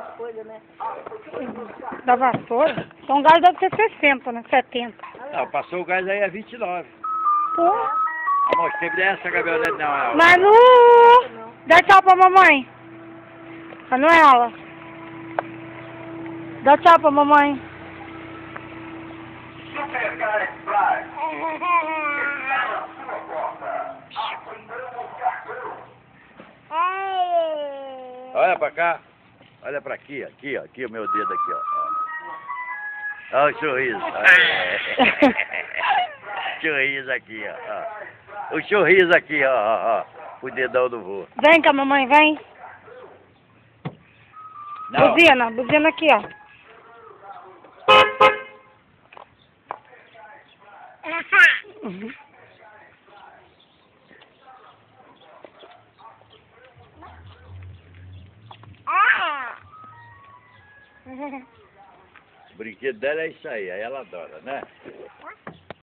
as coisas, né? Da vassoura? Então o gás deve ter 60, né? 70. Não, passou o gás aí a 29. Pô. Amor, que dessa, Gabriela? Não, Manu! Dá tchau pra mamãe. Manuela. Dá tchau pra mamãe. Olha pra cá. Olha pra aqui, aqui, ó. Aqui o meu dedo aqui, ó. Olha o sorriso. Sorriso aqui, ó. O sorriso aqui, ó. O dedão do vô. Vem cá, mamãe, vem. Não. Buzina aqui, ó. O brinquedo dela é isso aí ela adora, né?